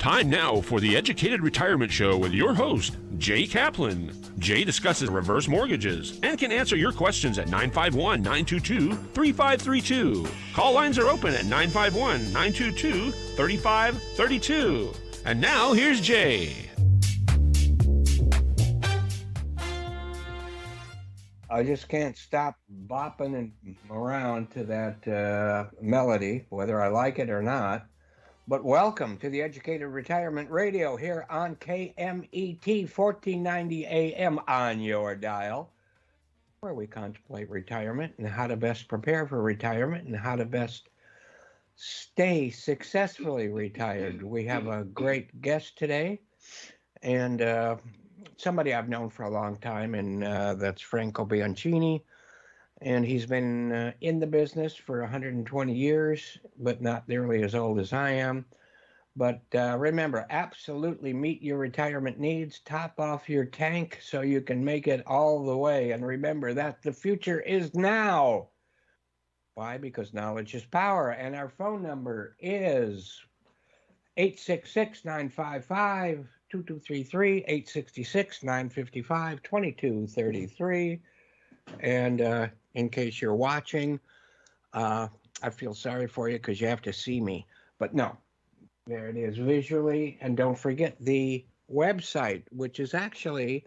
Time now for the Educated Retirement Show with your host, Jay Kaplan. Jay discusses reverse mortgages and can answer your questions at 951-922-3532. Call lines are open at 951-922-3532. And now, here's Jay. I just can't stop bopping and around to that melody, whether I like it or not. But welcome to the Educated Retirement Radio here on KMET 1490 AM on your dial, where we contemplate retirement and how to best prepare for retirement and how to best stay successfully retired. We have a great guest today, and somebody I've known for a long time, and that's Franco Bianchini. And he's been in the business for 120 years, but not nearly as old as I am. But remember, absolutely meet your retirement needs, top off your tank so you can make it all the way. And remember that the future is now. Why? Because knowledge is power. And our phone number is 866-955-2233, 866-955-2233. And in case you're watching, I feel sorry for you because you have to see me. But no, there it is visually. And don't forget the website, which is actually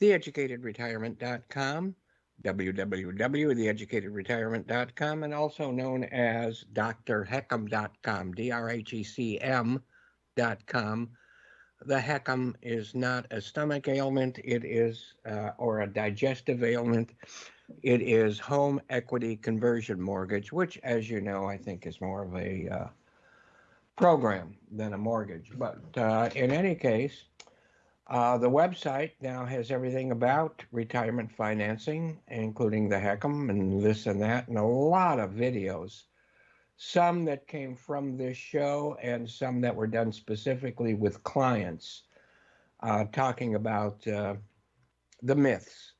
theeducatedretirement.com, www.theeducatedretirement.com, and also known as drhecm.com, drhecm.com. The HECM is not a stomach ailment, it is, or a digestive ailment. It is home equity conversion mortgage, which, as you know, I think is more of a program than a mortgage. But in any case, the website now has everything about retirement financing, including the HECM and this and that, and a lot of videos. Some that came from this show and some that were done specifically with clients, talking about the myths.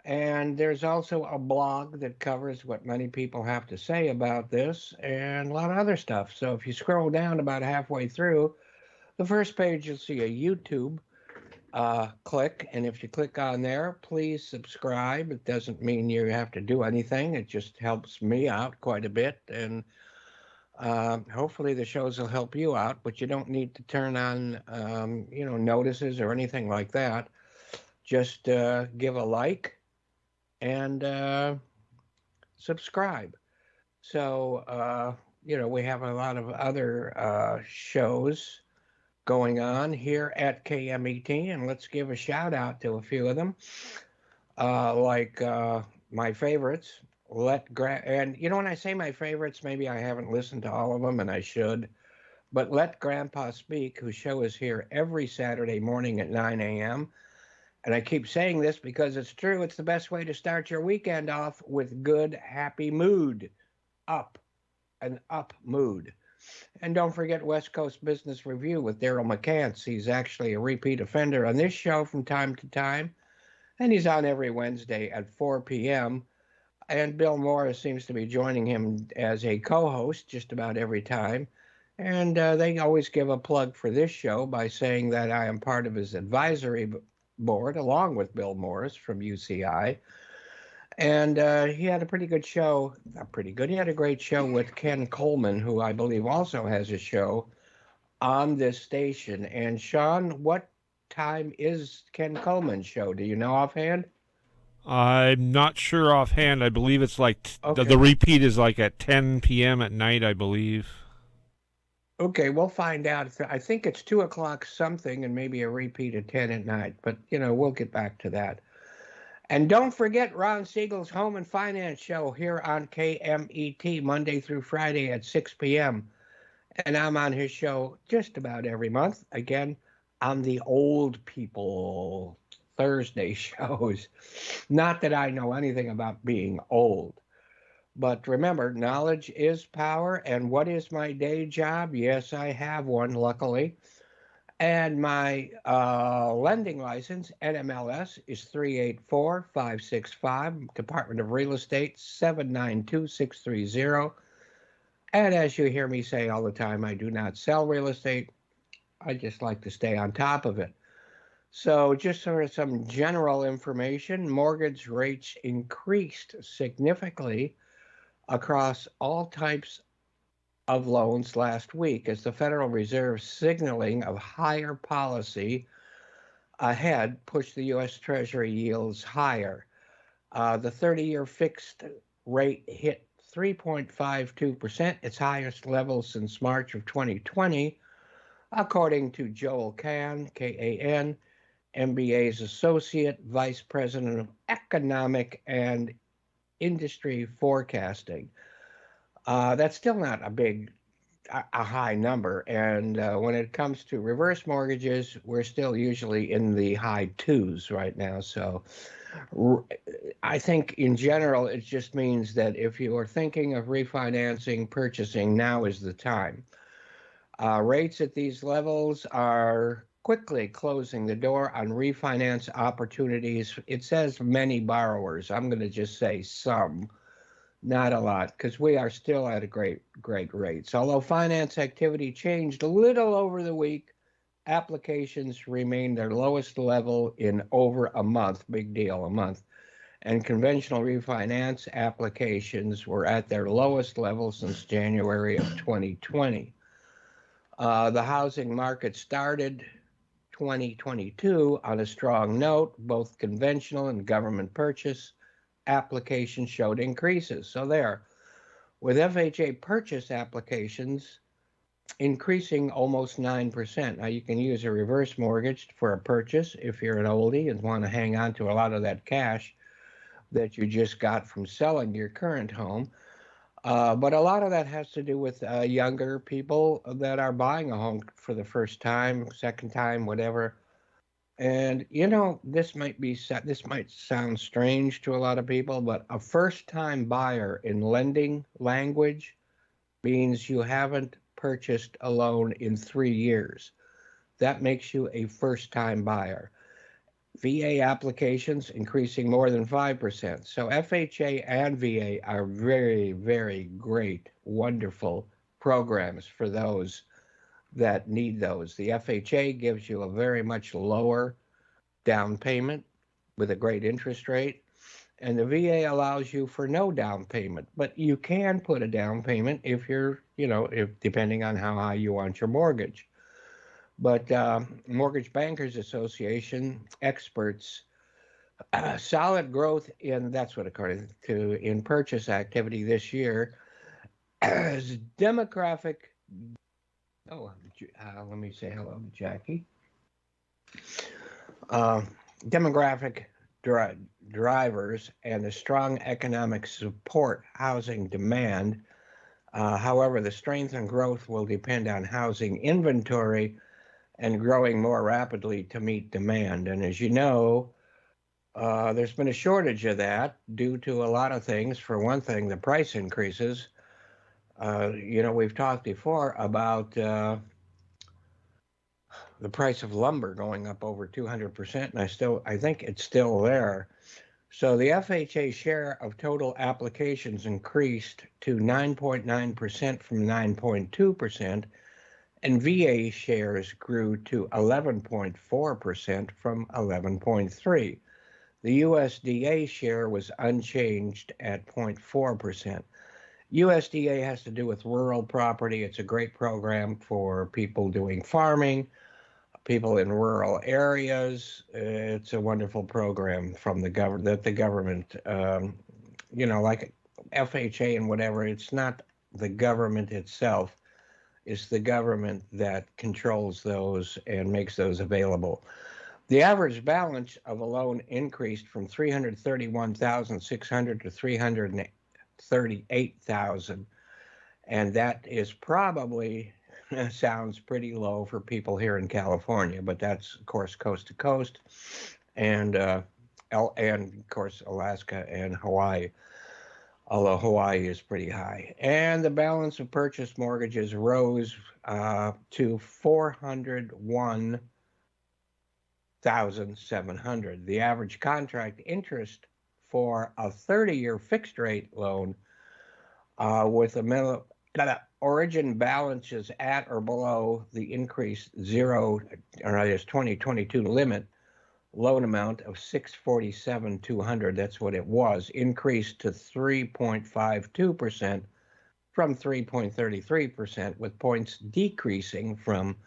And there's also a blog that covers what many people have to say about this and a lot of other stuff. So if you scroll down about halfway through, the first page you'll see a YouTube click. And if you click on there, please subscribe. It doesn't mean you have to do anything. It just helps me out quite a bit. And hopefully the shows will help you out, but you don't need to turn on, notices or anything like that. Just give a like and subscribe. So, we have a lot of other shows going on here at KMET, and let's give a shout out to a few of them, like my favorites. And when I say my favorites, maybe I haven't listened to all of them, and I should. But Let Grandpa Speak, whose show is here every Saturday morning at 9 a.m. And I keep saying this because it's true. It's the best way to start your weekend off with good, happy mood. An up mood. And don't forget West Coast Business Review with Daryl McCants. He's actually a repeat offender on this show from time to time. And he's on every Wednesday at 4 p.m., and Bill Morris seems to be joining him as a co-host just about every time. And they always give a plug for this show by saying that I am part of his advisory board, along with Bill Morris from UCI. And he had a pretty good show. Not pretty good. He had a great show with Ken Coleman, who I believe also has a show on this station. And Sean, what time is Ken Coleman's show? Do you know offhand? I'm not sure offhand. I believe it's like Okay. the repeat is like at 10 p.m. at night, I believe. Okay, we'll find out. I think it's 2 o'clock something and maybe a repeat at 10 at night. But, we'll get back to that. And don't forget Ron Siegel's Home and Finance Show here on KMET Monday through Friday at 6 p.m. And I'm on his show just about every month. Again, on the old people Thursday shows. Not that I know anything about being old. But remember, knowledge is power. And what is my day job? Yes, I have one, luckily. And my lending license, NMLS, is 384565, Department of Real Estate, 792630. And as you hear me say all the time, I do not sell real estate. I just like to stay on top of it. So, just sort of some general information, mortgage rates increased significantly across all types of loans last week as the Federal Reserve signaling of higher policy ahead pushed the U.S. Treasury yields higher. The 30-year fixed rate hit 3.52%, its highest level since March of 2020, according to Joel Kahn, K-A-N, MBA's Associate Vice President of Economic and Industry Forecasting. That's still not a high number. And when it comes to reverse mortgages, we're still usually in the high twos right now. So I think in general, it just means that if you are thinking of refinancing, purchasing, now is the time. Rates at these levels are quickly closing the door on refinance opportunities. It says many borrowers. I'm going to just say some, not a lot, because we are still at a great rates. Although finance activity changed a little over the week, applications remained their lowest level in over a month. Big deal, a month. And conventional refinance applications were at their lowest level since January of 2020. The housing market started 2022 on a strong note. Both conventional and government purchase applications showed increases. So there, with FHA purchase applications increasing almost 9%. Now you can use a reverse mortgage for a purchase if you're an oldie and want to hang on to a lot of that cash that you just got from selling your current home. But a lot of that has to do with younger people that are buying a home for the first time, second time, whatever. And this might sound strange to a lot of people, but a first-time buyer in lending language means you haven't purchased a loan in 3 years. That makes you a first-time buyer. VA applications increasing more than 5%. So FHA and VA are very, very great, wonderful programs for those that need those. The FHA gives you a very much lower down payment with a great interest rate, and the VA allows you for no down payment. But you can put a down payment if you're, if depending on how high you want your mortgage. But Mortgage Bankers Association experts, solid growth that's what according to in purchase activity this year, as demographic. Let me say hello to Jackie. Demographic drivers and the strong economic support housing demand. However, the strength and growth will depend on housing inventory and growing more rapidly to meet demand. And as you know, there's been a shortage of that due to a lot of things. For one thing, the price increases. We've talked before about the price of lumber going up over 200%, and I think it's still there. So the FHA share of total applications increased to 9.9% from 9.2%, and VA shares grew to 11.4% from 11.3%. The USDA share was unchanged at 0.4%. USDA has to do with rural property. It's a great program for people doing farming, people in rural areas. It's a wonderful program from the government that the government, like FHA and whatever. It's not the government itself. It's the government that controls those and makes those available. The average balance of a loan increased from $331,600 to $338,000, and that is probably sounds pretty low for people here in California, but that's of course coast to coast, and of course Alaska and Hawaii. Although Hawaii is pretty high. And the balance of purchase mortgages rose to $401,700. The average contract interest for a 30-year fixed rate loan with a origin balance is at or below the increased 2022 limit loan amount of 647,200. That's what it was, increased to 3.52% from 3.33%, with points decreasing from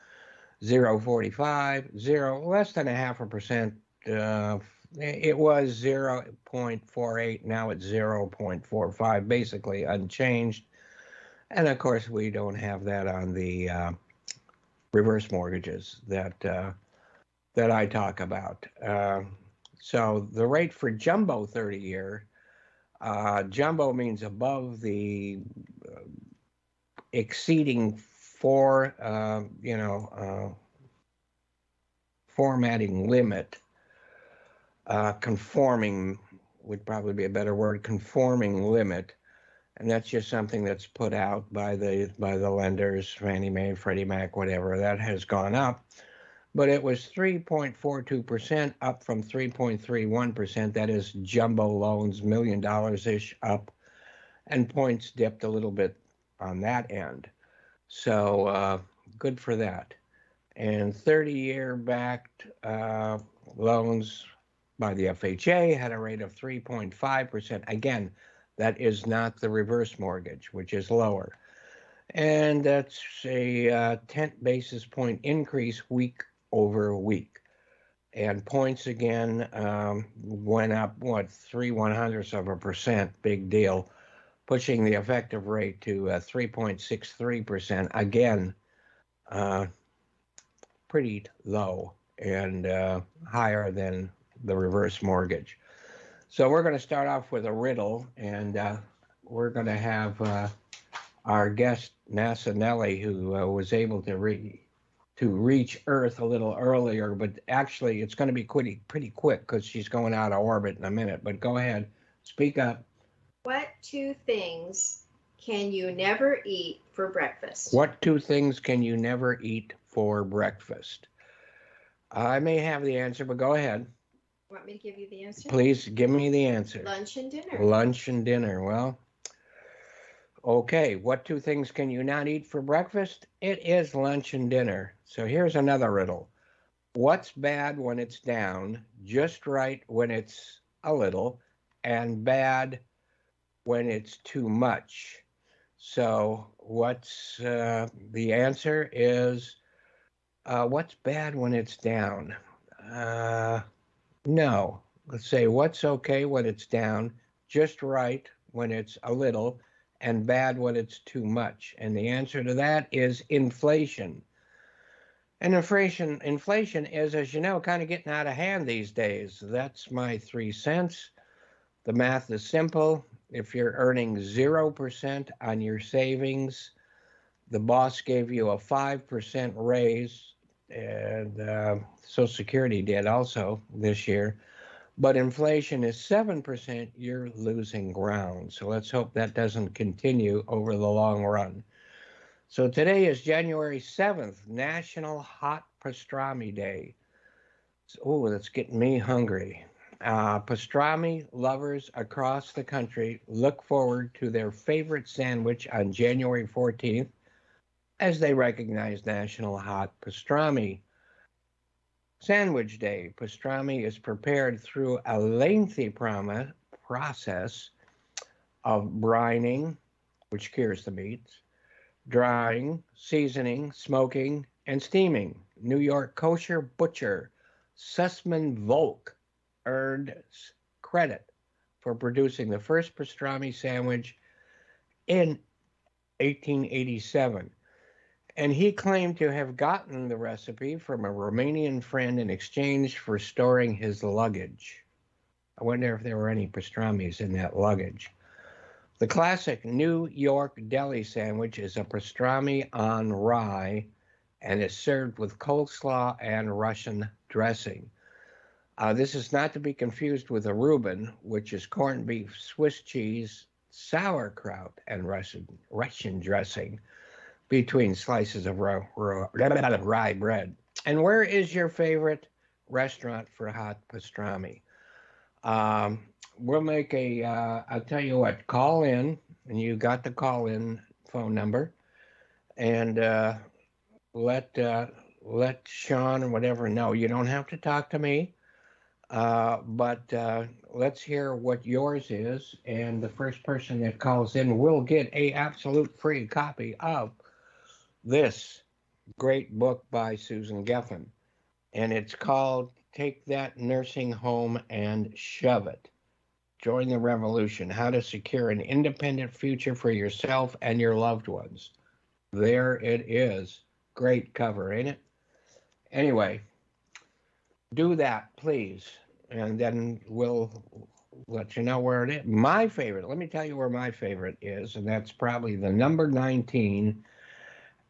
0.45, less than a half a percent. It was 0.48, now it's 0.45, basically unchanged. And of course, we don't have that on the reverse mortgages that I talk about. So the rate for jumbo 30-year, jumbo means above the exceeding formatting limit. Conforming would probably be a better word, conforming limit. And that's just something that's put out by the lenders, Fannie Mae, Freddie Mac, whatever. That has gone up. But it was 3.42%, up from 3.31%. That is jumbo loans, $1 million-ish up. And points dipped a little bit on that end. So good for that. And 30-year backed loans by the FHA had a rate of 3.5%. Again, that is not the reverse mortgage, which is lower. And that's a 10 basis point increase week over week. And points again went up, 0.03%, big deal, pushing the effective rate to 3.63%. Again, pretty low and higher than the reverse mortgage. So we're going to start off with a riddle, and we're going to have our guest, NASA Nellie, who was able to reach Earth a little earlier, but actually it's going to be pretty quick because she's going out of orbit in a minute. But go ahead, speak up. What two things can you never eat for breakfast? What two things can you never eat for breakfast? I may have the answer, but go ahead. Want me to give you the answer? Please give me the answer. Lunch and dinner. Lunch and dinner. Well, okay. What two things can you not eat for breakfast? It is lunch and dinner. So here's another riddle. What's bad when it's down, just right when it's a little, and bad when it's too much? So what's the answer is what's bad when it's down? No. Let's say what's okay when it's down, just right when it's a little, and bad when it's too much. And the answer to that is inflation. And inflation is, as you know, kind of getting out of hand these days. That's my 3 cents. The math is simple. If you're earning 0% on your savings, the boss gave you a 5% raise, and Social Security did also this year. But inflation is 7%, you're losing ground. So let's hope that doesn't continue over the long run. So today is January 7th, National Hot Pastrami Day. Oh, that's getting me hungry. Pastrami lovers across the country look forward to their favorite sandwich on January 14th as they recognize National Hot Pastrami Sandwich Day. Pastrami is prepared through a lengthy process of brining, which cures the meats, drying, seasoning, smoking, and steaming. New York kosher butcher Sussman Volk earned credit for producing the first pastrami sandwich in 1887. And he claimed to have gotten the recipe from a Romanian friend in exchange for storing his luggage. I wonder if there were any pastramis in that luggage. The classic New York deli sandwich is a pastrami on rye and is served with coleslaw and Russian dressing. This is not to be confused with a Reuben, which is corned beef, Swiss cheese, sauerkraut, and Russian dressing between slices of rye bread. And where is your favorite restaurant for hot pastrami? We'll make I'll tell you what, call in, and you got to call in phone number, and let let Sean or whatever know. You don't have to talk to me, but let's hear what yours is, and the first person that calls in will get a absolute free copy of this great book by Susan Geffen, and it's called Take That Nursing Home and Shove It. Join the revolution, how to secure an independent future for yourself and your loved ones. There it is. Great cover, ain't it? Anyway, do that, please, and then we'll let you know where it is. My favorite, let me tell you where my favorite is, and that's probably the number 19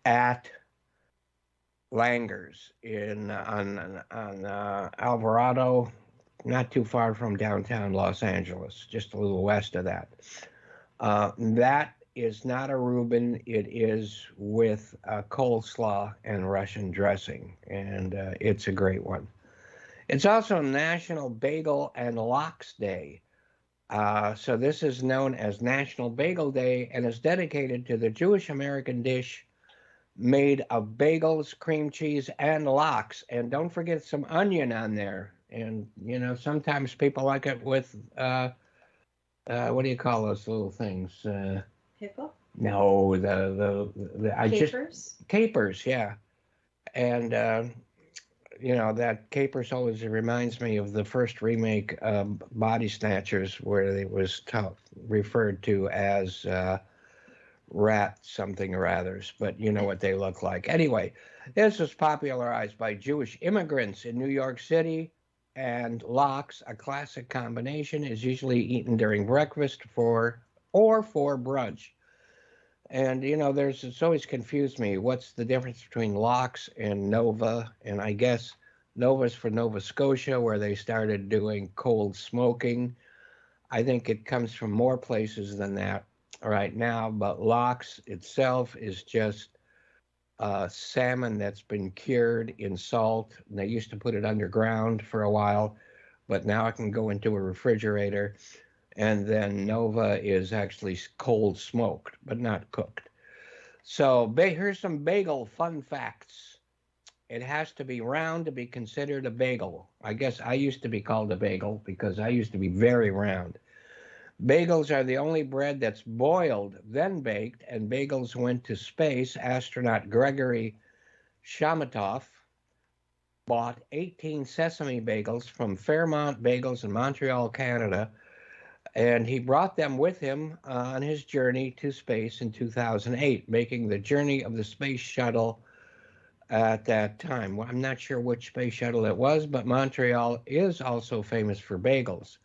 at Langer's on Alvarado, not too far from downtown Los Angeles, just a little west of that. That is not a Reuben. It is with coleslaw and Russian dressing, and it's a great one. It's also National Bagel and Lox Day. So this is known as National Bagel Day and is dedicated to the Jewish American dish made of bagels, cream cheese, and lox. And don't forget some onion on there. And, you know, sometimes people like it with, what do you call those little things? Pickle? No, Capers? Capers, yeah. And, you know, that capers always reminds me of the first remake of Body Snatchers, where it was referred to as rat something or others, but you know what they look like. Anyway, this was popularized by Jewish immigrants in New York City, and lox, a classic combination, is usually eaten during breakfast or for brunch. And, you know, it's always confused me. What's the difference between lox and Nova? And I guess Nova's for Nova Scotia, where they started doing cold smoking. I think it comes from more places than that right now, but lox itself is just salmon that's been cured in salt. And they used to put it underground for a while, but now it can go into a refrigerator. And then Nova is actually cold smoked, but not cooked. So here's some bagel fun facts. It has to be round to be considered a bagel. I guess I used to be called a bagel because I used to be very round. Bagels are the only bread that's boiled, then baked, and bagels went to space. Astronaut Gregory Shamatov bought 18 sesame bagels from Fairmont Bagels in Montreal, Canada, and he brought them with him on his journey to space in 2008, making the journey of the space shuttle at that time. Well, I'm not sure which space shuttle it was, but Montreal is also famous for bagels.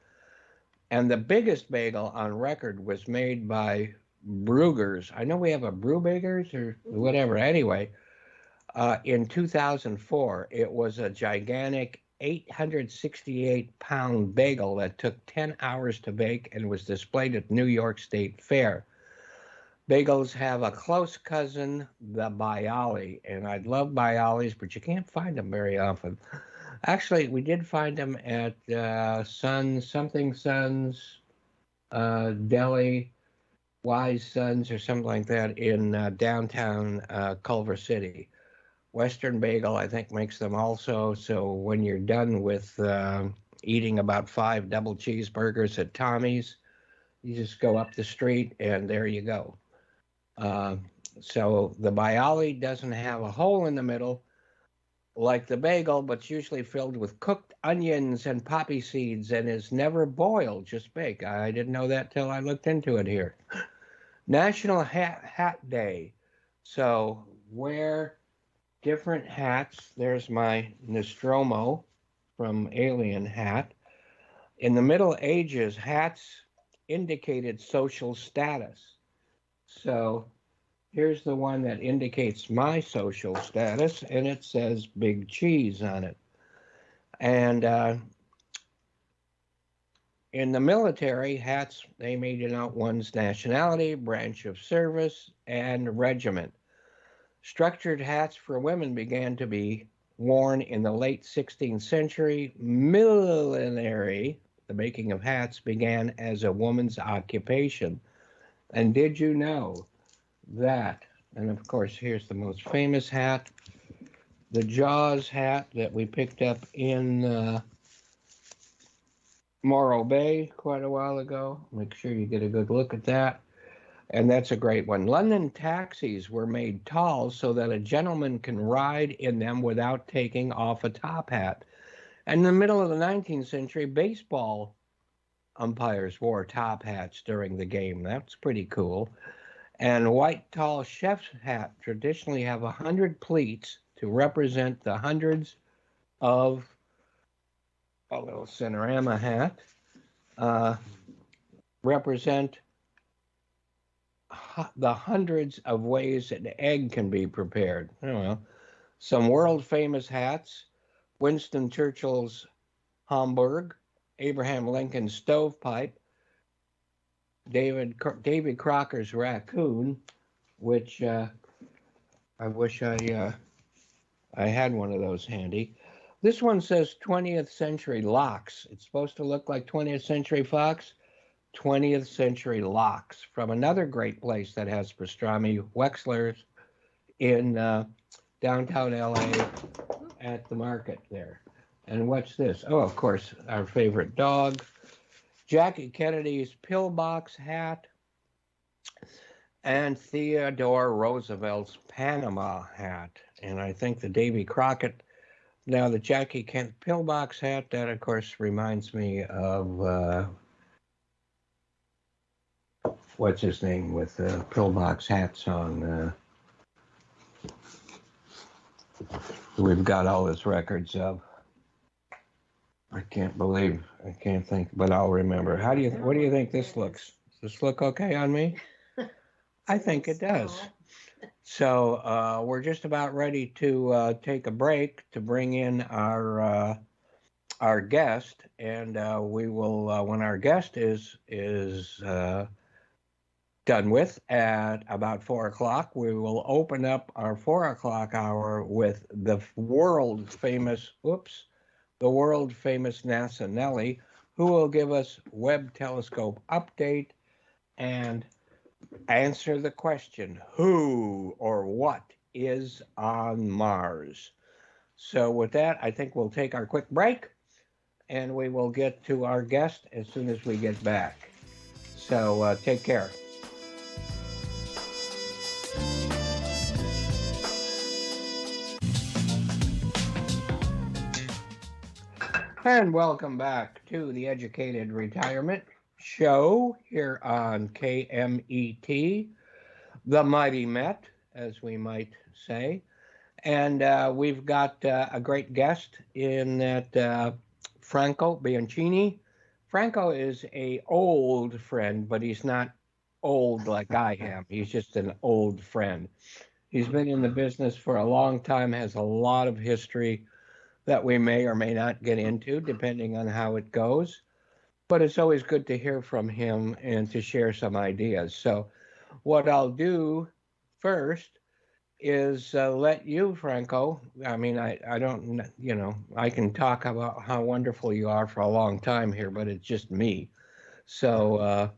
And the biggest bagel on record was made by Bruegger's. I know we have a Bruegger's or whatever. Anyway, in 2004, it was a gigantic 868-pound bagel that took 10 hours to bake and was displayed at New York State Fair. Bagels have a close cousin, the Bialy, and I love Bialys, but you can't find them very often. Actually, we did find them at Sons Deli, Wise Sons, or something like that in downtown Culver City. Western Bagel, I think, makes them also. So when you're done with eating about 5 double cheeseburgers at Tommy's, you just go up the street and there you go. So the Bialy doesn't have a hole in the middle like the bagel, but it's usually filled with cooked onions and poppy seeds and is never boiled, just baked. I didn't know that till I looked into it here. National Hat Day. So wear different hats. There's my Nostromo from Alien hat. In the Middle Ages, hats indicated social status. So here's the one that indicates my social status, and it says Big Cheese on it. And in the military, hats, they may denote one's nationality, branch of service, and regiment. Structured hats for women began to be worn in the late 16th century. Millinery, the making of hats, began as a woman's occupation. And did you know that. And of course, here's the most famous hat, the Jaws hat that we picked up in Morro Bay quite a while ago. Make sure you get a good look at that. And that's a great one. London taxis were made tall so that a gentleman can ride in them without taking off a top hat. And in the middle of the 19th century, baseball umpires wore top hats during the game. That's pretty cool. And white tall chef's hat traditionally have 100 pleats to represent the hundreds of a little Cinerama hat, represent the hundreds of ways an egg can be prepared. Oh, well, some world famous hats: Winston Churchill's Homburg, Abraham Lincoln's stovepipe, David Crocker's raccoon, which I wish I had one of those handy. This one says 20th Century Lox. It's supposed to look like 20th Century Fox. 20th Century Lox, from another great place that has pastrami, Wexler's, in downtown LA at the market there. And what's this? Oh, of course, our favorite dog. Jackie Kennedy's pillbox hat, and Theodore Roosevelt's Panama hat. And I think the Davy Crockett, now the Jackie Kent pillbox hat, that of course reminds me of what's his name with pillbox hats on. We've got all his records of. I can't think, but I'll remember. What do you think this looks? Does this look okay on me? I think it does. So we're just about ready to take a break to bring in our guest, and we will, when our guest is done with at about 4 o'clock, we will open up our 4 o'clock hour with the world famous NASA Nellie, who will give us Webb telescope update and answer the question, who or what is on Mars? So with that, I think we'll take our quick break, and we will get to our guest as soon as we get back. So take care. And welcome back to the Educated Retirement Show here on KMET, the Mighty Met, as we might say. And we've got a great guest in that Franco Bianchini. Franco is an old friend, but he's not old like I am. He's just an old friend. He's been in the business for a long time, has a lot of history that we may or may not get into, depending on how it goes. But it's always good to hear from him and to share some ideas. So what I'll do first is let you, Franco, I mean, I don't, I can talk about how wonderful you are for a long time here, but it's just me. So,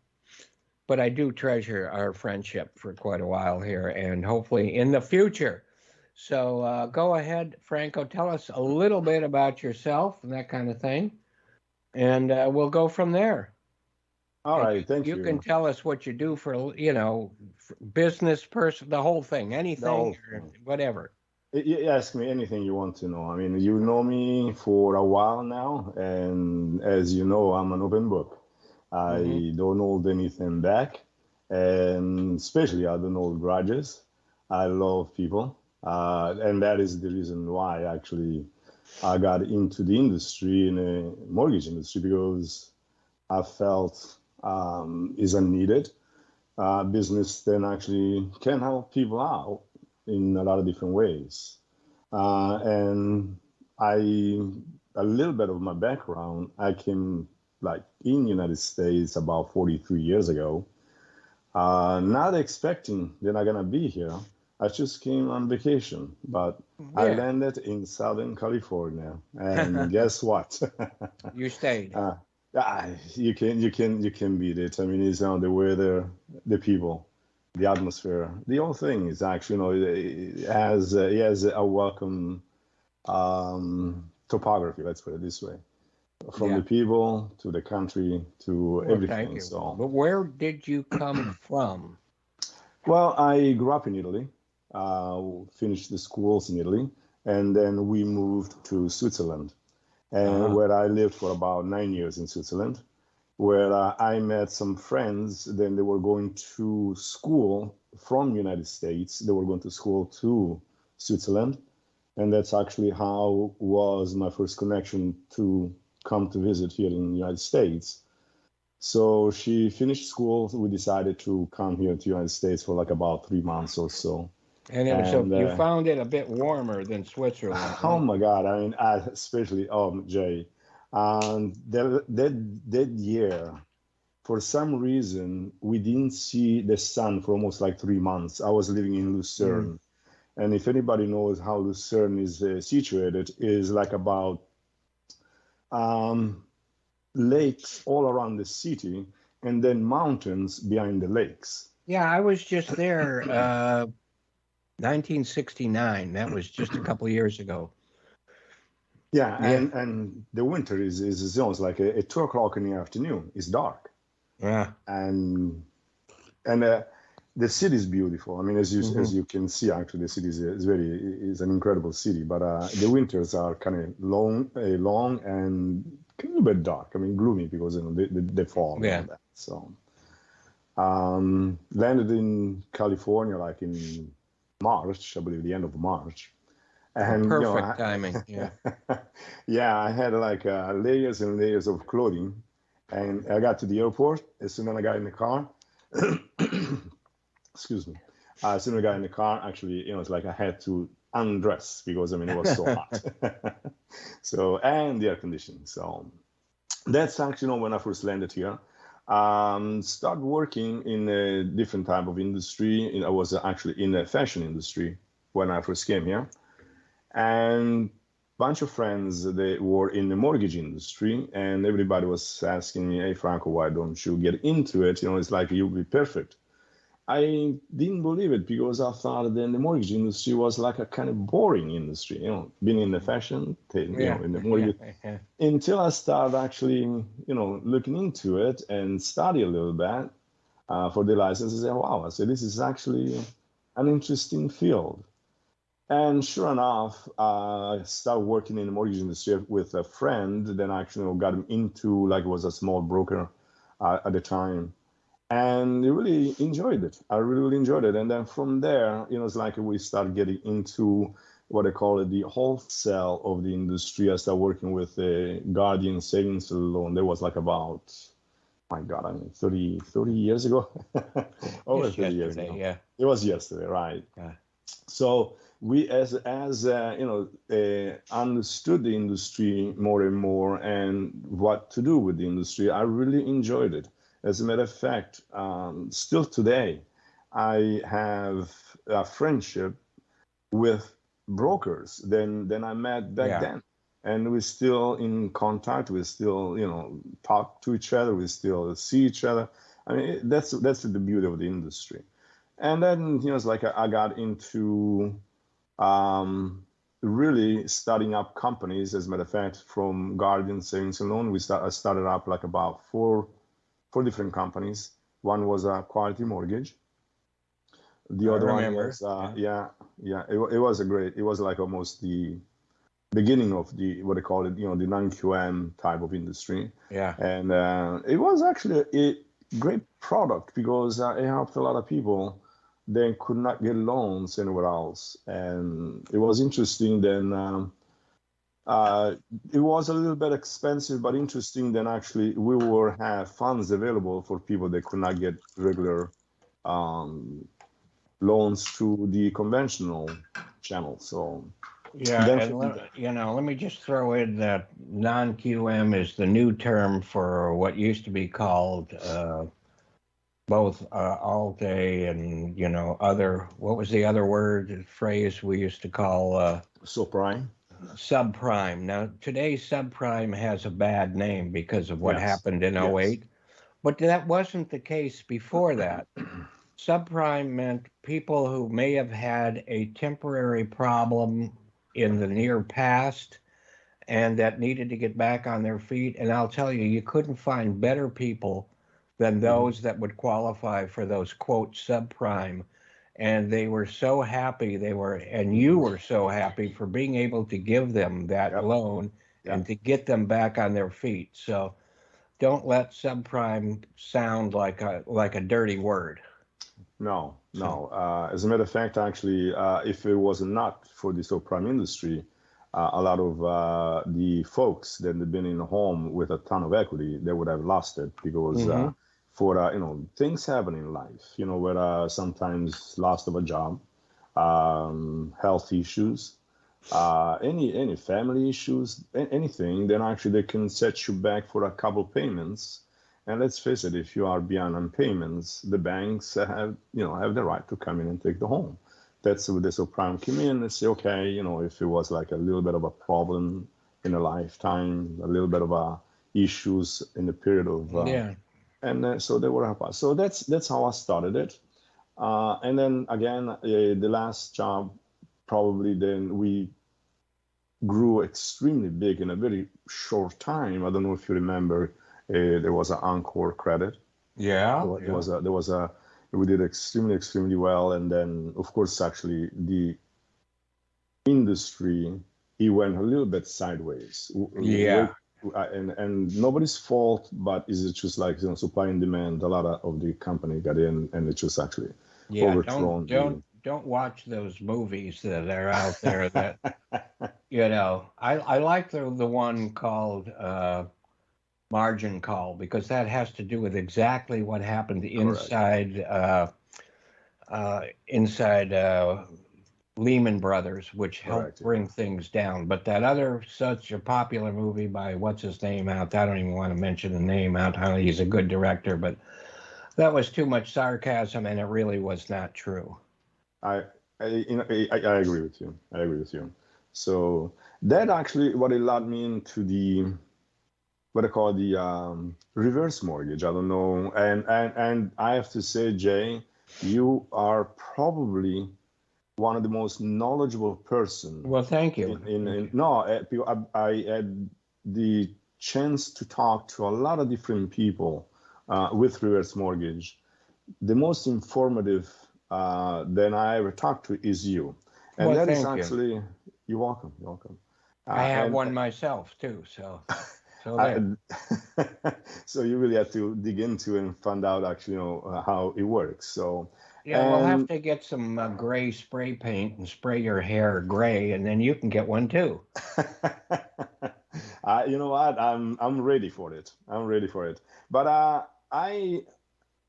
but I do treasure our friendship for quite a while here, and hopefully in the future. So go ahead, Franco, tell us a little bit about yourself and that kind of thing, and we'll go from there. All right, thank you. You can tell us what you do for, business person, the whole thing, anything, or whatever. You ask me anything you want to know. I mean, you know me for a while now, and as you know, I'm an open book. I don't hold anything back, and especially I don't hold grudges. I love people. And that is the reason why actually I got into the industry, in the mortgage industry, because I felt is a needed business that actually can help people out in a lot of different ways. And a little bit of my background, I came in the United States about 43 years ago, not expecting that I'm gonna be here. I just came on vacation, but I landed in Southern California, and guess what? You stayed. You can beat it. I mean, it's on the weather, the people. the atmosphere, the whole thing is actually, it has a welcome topography, let's put it this way, from Yeah. the people to the country to Well, everything. thank you. So, But where did you come from? well, I grew up in Italy, finished the schools in Italy, and then we moved to Switzerland, and where I lived for about 9 years in Switzerland, where I met some friends. Then they were going to school from United States. They were going to school to Switzerland, and that's actually how was my first connection to come to visit here in the United States. So she finished school. We decided to come here to the United States for like about 3 months or so. And it was so And you found it a bit warmer than Switzerland. oh Right? my God! I mean, especially Jay, that year, for some reason, we didn't see the sun for almost like 3 months. I was living in Lucerne, and if anybody knows how Lucerne is situated, is like about lakes all around the city, and then mountains behind the lakes. Yeah, I was just there, 1969. That was just a couple of years ago. Yeah, and the winter is almost like at 2 o'clock in the afternoon. It's dark. Yeah. And the city is beautiful. I mean, as you can see, actually, the city is an incredible city. But the winters are kind of long and a little bit dark. I mean, gloomy because the fog and all that. So landed in California like in March, I believe, the end of March. And Perfect timing. Yeah. Yeah, I had like layers and layers of clothing, and I got to the airport. As soon as I got in the car, excuse me. As soon as I got in the car, actually, it's like I had to undress because I mean it was so hot. So, and the air conditioning. So that's actually when I first landed here. Started working in a different type of industry. I was actually in the fashion industry when I first came here. And a bunch of friends, they were in the mortgage industry, and everybody was asking me, hey, Franco, why don't you get into it? It's like you'll be perfect. I didn't believe it because I thought then the mortgage industry was like a kind of boring industry, being in the fashion, in the mortgage. Until I started actually, looking into it and study a little bit for the license. I said, wow, I said, this is actually an interesting field. And sure enough, I started working in the mortgage industry with a friend. Then I actually got him into, like, it was a small broker at the time. And I really enjoyed it. I really enjoyed it. And then from there, it's like we started getting into what I call it, the wholesale of the industry. I started working with a Guardian Savings Loan. That was like about, my God, I mean, 30 years ago. Over 30 years ago. Yeah. It was yesterday, right? Yeah. So we, as understood the industry more and more and what to do with the industry, I really enjoyed it. As a matter of fact, still today, I have a friendship with brokers than I met back then. And we're still in contact. We still, talk to each other. We still see each other. I mean, that's the beauty of the industry. And then, it's like I got into really starting up companies. As a matter of fact, from Guardian Savings and Loan, I started up like about four different companies. One was a Quality Mortgage. The other one was, it was like almost the beginning of the, what they call it, the non-QM type of industry. Yeah. And it was actually a great product because it helped a lot of people. They could not get loans anywhere else. And it was interesting then. It was a little bit expensive, but interesting. Then actually we have funds available for people that could not get regular loans through the conventional channel. So yeah, and let me just throw in that non-QM is the new term for what used to be called both Alt-A and other. What was the other phrase we used to call subprime? Subprime. Now today's subprime has a bad name because of what happened in 08, but that wasn't the case before that. Subprime meant people who may have had a temporary problem in the near past and that needed to get back on their feet. And I'll tell you, you couldn't find better people than those that would qualify for those quote subprime. And they were so happy and you were so happy for being able to give them that Yep. loan and Yep. to get them back on their feet. So don't let subprime sound like a dirty word. No, no. As a matter of fact, actually, if it was not for the subprime industry, a lot of the folks that have been in a home with a ton of equity, they would have lost it because things happen in life, where sometimes loss of a job, health issues, any family issues, anything, then actually they can set you back for a couple payments. And let's face it, if you are behind on payments, the banks have the right to come in and take the home. That's where the subprime come in and say, okay, if it was like a little bit of a problem in a lifetime, a little bit of issues in the period of, and so they were help us. So that's how I started it. And then again, the last job, probably then we grew extremely big in a very short time. I don't know if you remember. There was an Encore credit. Yeah. We did extremely well. And then, of course, actually, the industry, it went a little bit sideways. Yeah. And nobody's fault, but is it just like, supply and demand? A lot of the company got in and it just actually overthrown. Don't watch those movies that are out there that, I like the one called, Margin Call, because that has to do with exactly what happened inside Lehman Brothers, which helped bring things down. But that other such a popular movie by what's his name out, I don't even want to mention the name out. He's a good director, but that was too much sarcasm, and it really was not true. I agree with you. I agree with you. So that actually what it led me into the what I call the reverse mortgage. I don't know. And I have to say, Jay, you are probably one of the most knowledgeable person. Well, thank you. I had the chance to talk to a lot of different people with reverse mortgage. The most informative than I ever talked to is you. And that is actually, you're welcome. You're welcome. I have one myself too, so. So you really have to dig into and find out actually, how it works. So we'll have to get some gray spray paint and spray your hair gray, and then you can get one too. You know what? I'm ready for it. I'm ready for it. But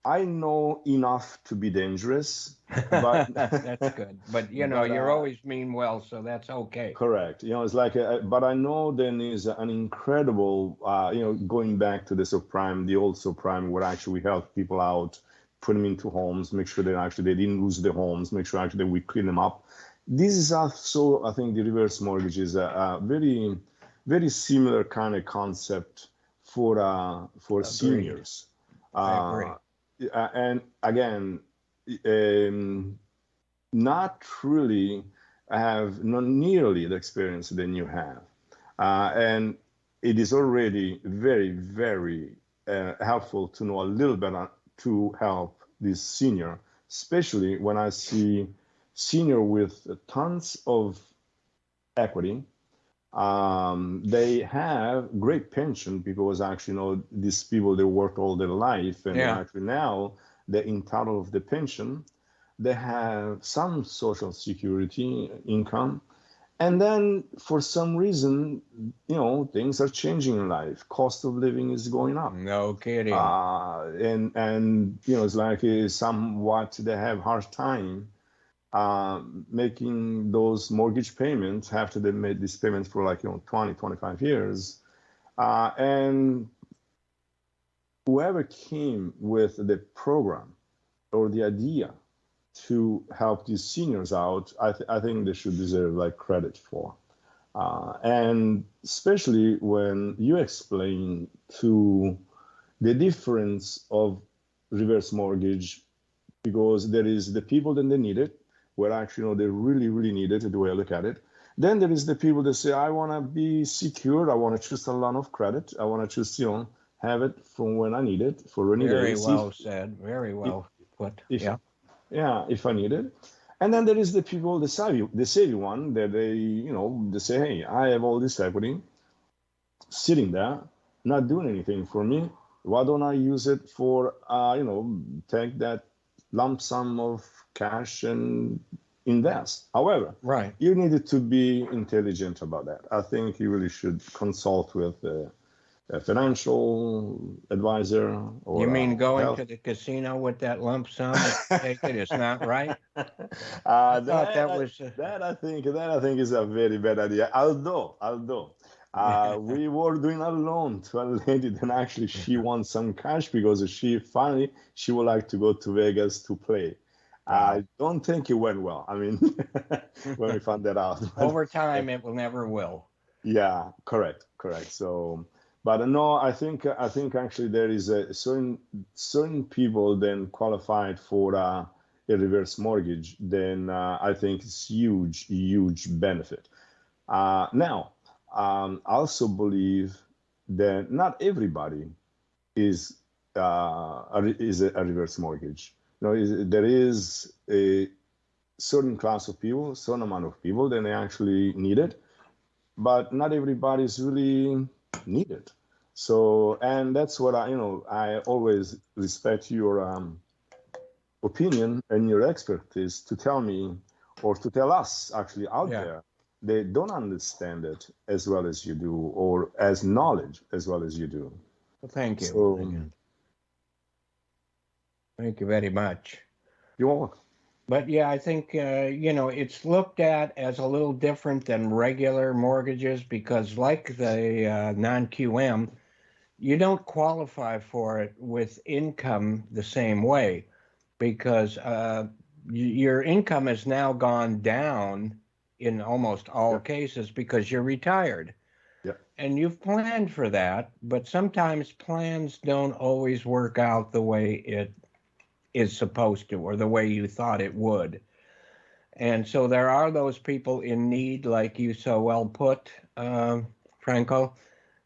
I know enough to be dangerous. But that's good. But you're always mean well, so that's okay. Correct. It's like, but I know there is an incredible, going back to the subprime, the old subprime, where actually we help people out, put them into homes, make sure that actually they didn't lose their homes, make sure actually that we clean them up. This is also, I think, the reverse mortgage is a very, very similar kind of concept for seniors. I agree. And again, not really have not nearly the experience than you have. And it is already very, very helpful to know a little bit to help this senior, especially when I see senior with tons of equity. They have great pension because actually, these people, they worked all their life, and actually now they're entitled to the pension. They have some social security income. And then for some reason, things are changing in life. Cost of living is going up. No kidding. And it's like somewhat they have hard time making those mortgage payments after they made these payments for 20, 25 years. And whoever came with the program or the idea to help these seniors out, I think they should deserve credit for. And especially when you explain to the difference of reverse mortgage because there is the people that they need it, where actually, they really, really need it, the way I look at it. Then there is the people that say, I want to be secure. I want to choose a line of credit. I want to choose, have it from when I need it for rainy Very days. well said. Very well put. Yeah. Yeah, if I need it. And then there is the people, the savvy one, that they say, hey, I have all this equity sitting there, not doing anything for me. Why don't I use it for, take that lump sum of cash and invest? However, Right. you needed to be intelligent about that. I think you really should consult with a financial advisor or You mean going health. to the casino with that lump sum and take it is not right? That that was I think is a very bad idea. Although we were doing a loan to a lady, then actually she wants some cash because she would like to go to Vegas to play. I don't think it went well. I mean, when we found that out. over time, it will never will. Yeah, correct. So, but no, I think actually there is a certain people then qualified for a reverse mortgage. Then I think it's huge benefit. Now, I also believe that not everybody is a reverse mortgage. There is a certain class of people, certain amount of people, then they actually need it, but not everybody is really needed. So, and that's what I always respect your opinion and your expertise to tell me or to tell us actually out there. They don't understand it as well as you do, or as knowledge as well as you do. Well, thank you. So, Thank you very much. you're welcome. But yeah, I think, it's looked at as a little different than regular mortgages because, like the non-QM, you don't qualify for it with income the same way because your income has now gone down in almost all cases because you're retired. And you've planned for that, but sometimes plans don't always work out the way it is supposed to or the way you thought it would. And so there are those people in need, like you so well put, Franco.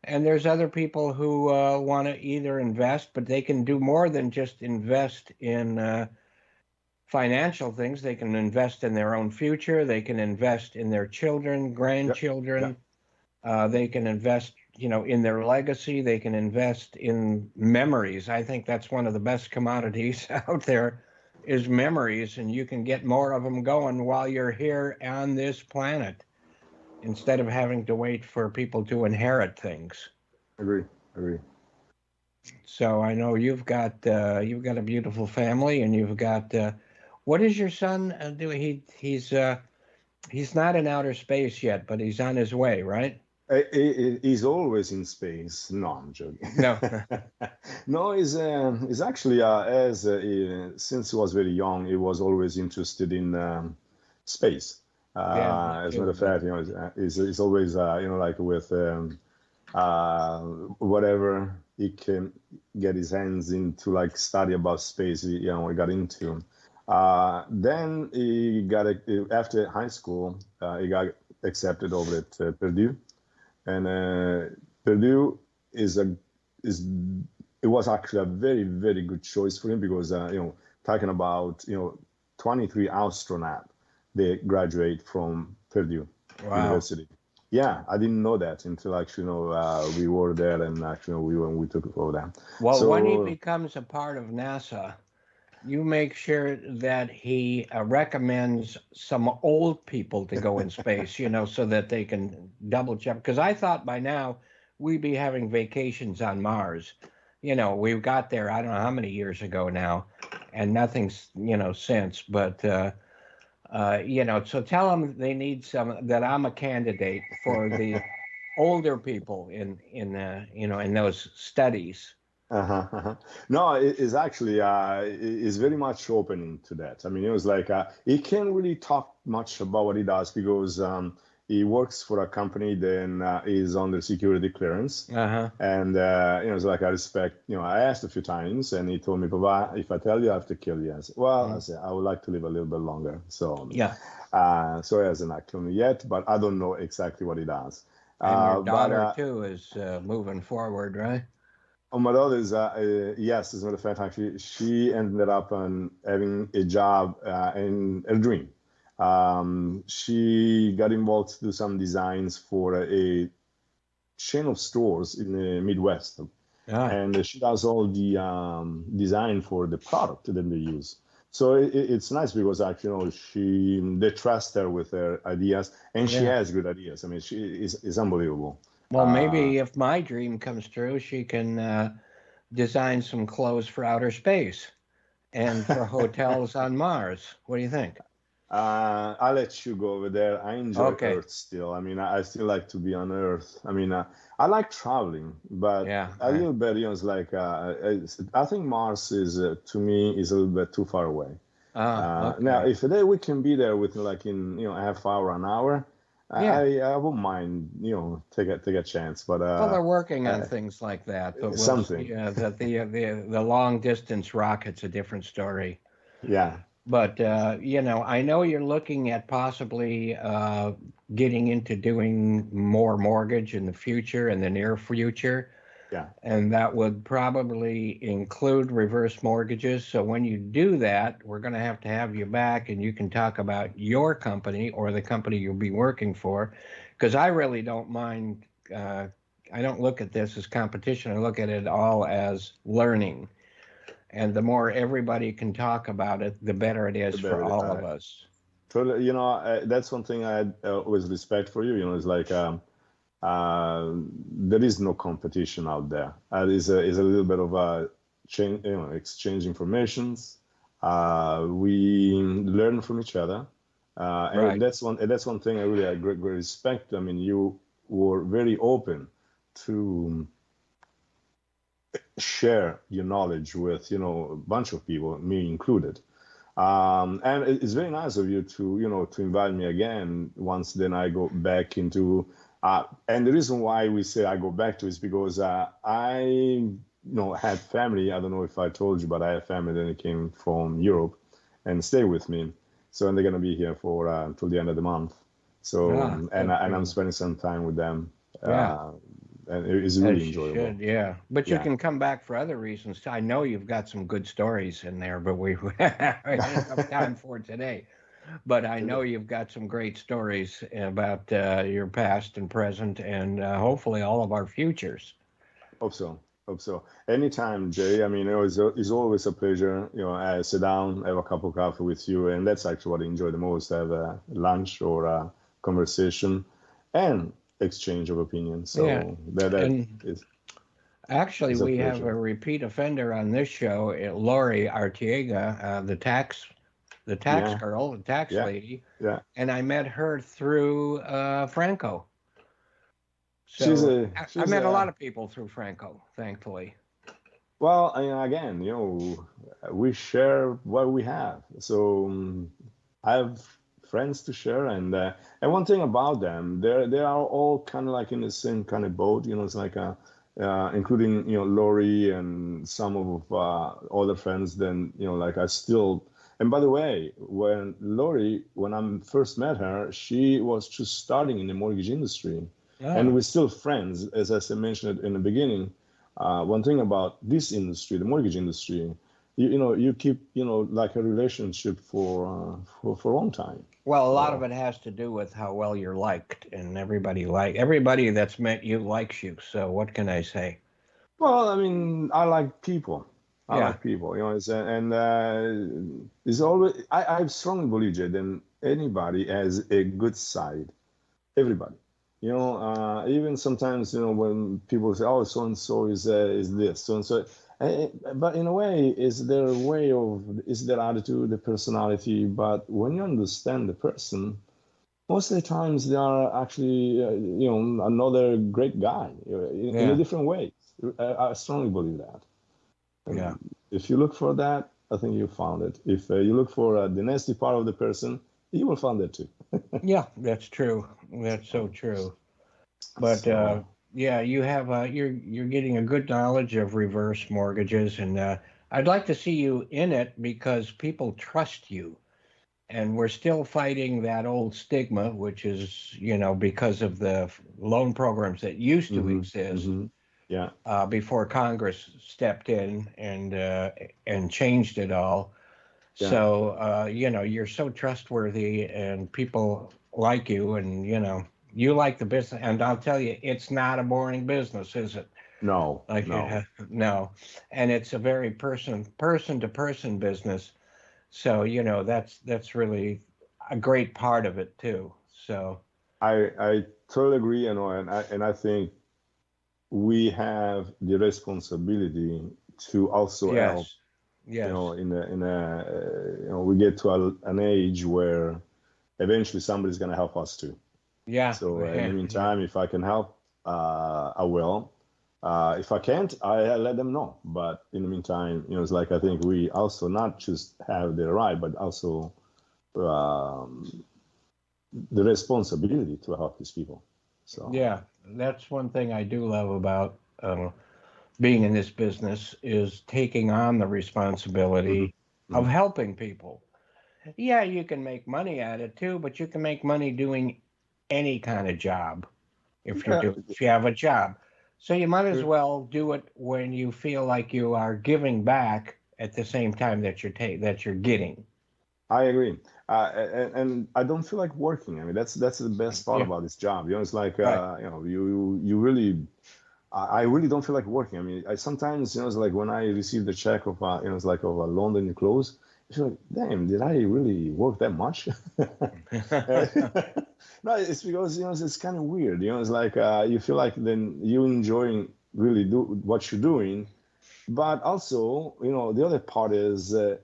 And there's other people who want to either invest, but they can do more than just invest in financial things. They can invest in their own future. They can invest in their children, grandchildren. They can invest, in their legacy. They can invest in memories. I think that's one of the best commodities out there is memories, and you can get more of them going while you're here on this planet instead of having to wait for people to inherit things. Agree. So I know you've got a beautiful family, and you've got what does your son do? He's not in outer space yet, but he's on his way, right? He's always in space. No, I'm joking. No, no, he's actually since he was very young, he was always interested in space. As a matter of fact, he's always like with whatever he can get his hands into, like study about space. He got into. Then he got after high school, he got accepted over at Purdue. And Purdue it was actually a very, very good choice for him because talking about 23 astronauts, they graduate from Purdue University. Yeah, I didn't know that until actually we were there and actually we took it over there. Well, so, when he becomes a part of NASA, you make sure that he recommends some old people to go in space, so that they can double check. Because I thought by now we'd be having vacations on Mars. We got there, I don't know how many years ago now, and nothing's, since. But, so tell them they need that I'm a candidate for the older people in those studies. No, it is actually is very much open to that. I mean, it was like he can't really talk much about what he does because he works for a company that is under security clearance. Uh-huh. And, it's like I respect, I asked a few times and he told me, Papa, if I tell you, I have to kill you. I said, well, I said, I would like to live a little bit longer. So, Yeah. so he hasn't not killed me yet, but I don't know exactly what he does. And your daughter, too, is moving forward, right? Oh, my daughter is, yes, as a matter of fact, actually, she ended up having a job in a dream. She got involved to do some designs for a chain of stores in the Midwest. And she does all the design for the product that they use. So it's nice because actually, they trust her with her ideas, and she has good ideas. I mean, she is unbelievable. Well, maybe if my dream comes true, she can design some clothes for outer space and for hotels on Mars. What do you think? I'll let you go over there. I enjoy Earth still. I mean, I still like to be on Earth. I mean, I like traveling, but a little bit, it's like, I think Mars is, to me, is a little bit too far away. Now, if we can be there within like in, a half hour, an hour, I won't mind, take a chance. But well, they're working on things like that. But something. The long distance rocket's a different story. Yeah. But I know you're looking at possibly getting into doing more mortgage in the future, in the near future. Yeah. And that would probably include reverse mortgages. So when you do that, we're going to have you back, and you can talk about your company or the company you'll be working for. Because I really don't mind. I don't look at this as competition. I look at it all as learning. And the more everybody can talk about it, the better it is for all of us. So, that's one thing I had always respect for you. It's like there is no competition out there. Is a little bit of a exchange informations. We learn from each other, and that's one thing I really had great respect. I mean, you were very open to share your knowledge with a bunch of people, me included, and it's very nice of you to to invite me again once then I go back into and the reason why we say I go back to is because I had family. I don't know if I told you, but I have family that came from Europe and stay with me, and they're going to be here for until the end of the month. So and I'm spending some time with them. And it's really enjoyable. But you can come back for other reasons. I know you've got some good stories in there, but we don't have time for today. But I know you've got some great stories about your past and present, and hopefully all of our futures. Hope so. Anytime, Jay. I mean, it's always a pleasure. I sit down, have a cup of coffee with you, and that's actually what I enjoy the most. Have a lunch or a conversation, and exchange of opinions. So actually, we have a repeat offender on this show, Lori Artiega, the tax girl, the tax lady. Yeah. And I met her through Franco. So I met a lot of people through Franco, thankfully. Well, again, we share what we have. So I have friends to share, and one thing about them, they are all kind of like in the same kind of boat. It's like including Lori and some of other friends. Then like I still. And by the way, when I first met her, she was just starting in the mortgage industry, and we're still friends. As I mentioned in the beginning, one thing about this industry, the mortgage industry, you keep like a relationship for a long time. Well, a lot of it has to do with how well you're liked, and everybody that's met you likes you. So what can I say? Well, I mean, I like people. I like people. And it's always. I strongly believe that anybody has a good side. Everybody. Even sometimes when people say, "Oh, so and so is this, so and so." But in a way, is their attitude, the personality. But when you understand the person, most of the times they are actually, another great guy in a different way. I strongly believe that. And if you look for that, I think you found it. If you look for the nasty part of the person, you will find it too. Yeah, that's true. that's so true. But yeah, you have you're getting a good knowledge of reverse mortgages, and I'd like to see you in it because people trust you, and we're still fighting that old stigma, which is because of the loan programs that used to exist Yeah. before Congress stepped in and changed it all. Yeah. So you're so trustworthy, and people like you, and you like the business. And I'll tell you, it's not a boring business, is it? No. Like No. no, and it's a very person to person business. So that's really a great part of it too. So I totally agree, and I think we have the responsibility to also help. yes, We get to an age where eventually somebody's going to help us too. yeah. So in the meantime, if I can help, I will. If I can't, I let them know. But in the meantime, it's like I think we also not just have the right, but also the responsibility to help these people. So Yeah, that's one thing I do love about being in this business is taking on the responsibility of helping people. Yeah, you can make money at it too, but you can make money doing any kind of job if you have a job. So you might as well do it when you feel like you are giving back at the same time that you're getting. I agree. And I don't feel like working. I mean, that's the best part about this job. It's like Right. you really. I really don't feel like working. I mean, I sometimes, it's like when I receive the check of, it's like of a loan that you close, I feel like, damn, did I really work that much? No, it's because, it's kind of weird. It's like you feel like then you enjoying really do what you're doing. But also, the other part is, I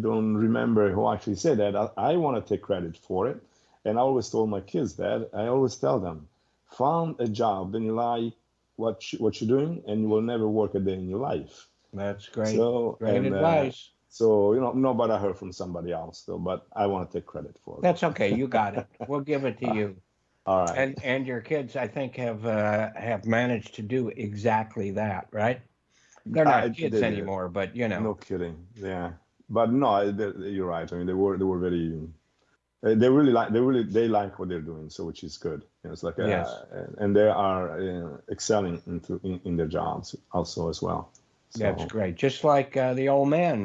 don't remember who actually said that. I want to take credit for it. And I always told my kids that. I always tell them, found a job, then you like what you're doing, and you will never work a day in your life. That's great. So, Great advice. So, nobody I heard from somebody else, though, but I want to take credit for it. That's okay. You got it. We'll give it to you. All right. And your kids, I think, have managed to do exactly that, right? They're not kids anymore, but No kidding. Yeah, but no, you're right. I mean, they were very. They like what they're doing, so which is good. It's like yes. And they are excelling in their jobs also as well. So. That's great. Just like the old man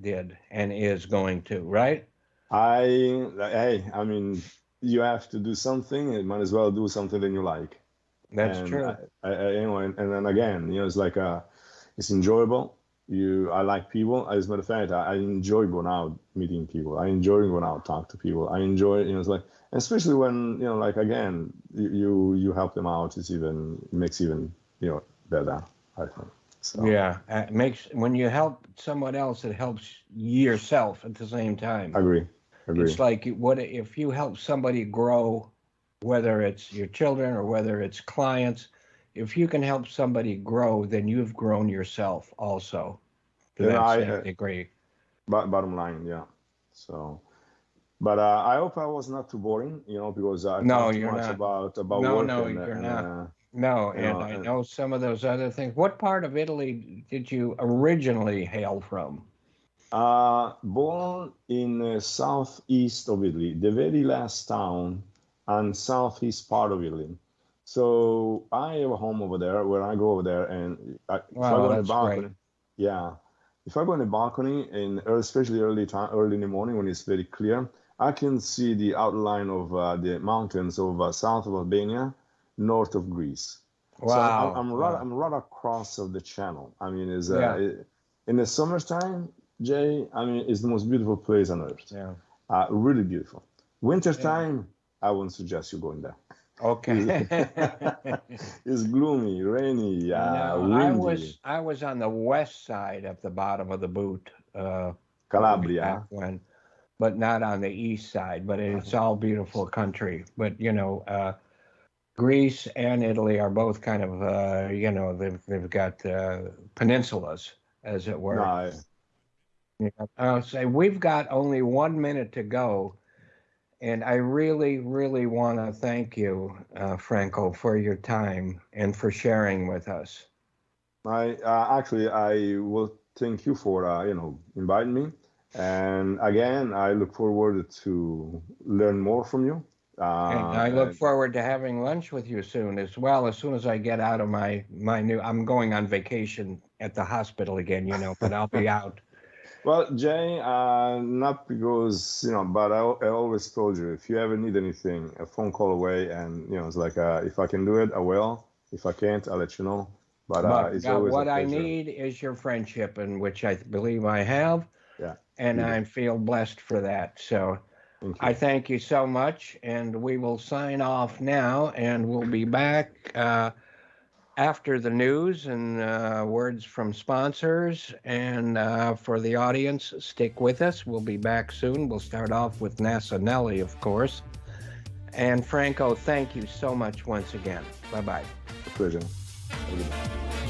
did and is going to, right? I mean, you have to do something. You might as well do something that you like. That's and true. And then again, it's like it's enjoyable. I like people. As a matter of fact, I enjoy going out meeting people. I enjoy going out talk to people. I enjoy, it's like, especially when like again, you help them out. It makes even better. I think. So. Yeah, it makes when you help someone else, it helps yourself at the same time. Agree. It's like what if you help somebody grow, whether it's your children or whether it's clients. If you can help somebody grow, then you've grown yourself also to that same degree. Bottom line, yeah. So, but I hope I was not too boring, because I talked too much about work. No, you're not. No, and I know some of those other things. What part of Italy did you originally hail from? Born in southeast of Italy, the very last town and southeast part of Italy. So I have a home over there where I go over there, and if I go on the balcony, great. Yeah, if I go on the balcony, especially early in the morning when it's very clear, I can see the outline of the mountains of south of Albania, north of Greece. Wow! So I'm right across of the channel. I mean, in the summertime, Jay, I mean, it's the most beautiful place on earth. Yeah, really beautiful. Wintertime, I wouldn't suggest you going there. Okay. It's gloomy, rainy, windy. I was on the west side of the bottom of the boot. Calabria. But not on the east side. But it's all beautiful country. But Greece and Italy are both kind of they've got peninsulas, as it were. I'll say we've got only 1 minute to go. And I really, really want to thank you, Franco, for your time and for sharing with us. I actually I will thank you for inviting me. And again, I look forward to learn more from you. And I look forward to having lunch with you soon as well. As soon as I get out of my new, I'm going on vacation at the hospital again, but I'll be out. Well, Jay, not because, but I always told you, if you ever need anything, a phone call away, and, it's like, if I can do it, I will. If I can't, I'll let you know. But it's always what a I pleasure. need is your friendship, and which I believe I have. Yeah. And I feel blessed for that. So I thank you so much, and we will sign off now, and we'll be back after the news and words from sponsors. And for the audience, stick with us. We'll be back soon. We'll start off with NASA Nelly, of course. And Franco, thank you so much once again. Bye-bye. A pleasure. Have a good night.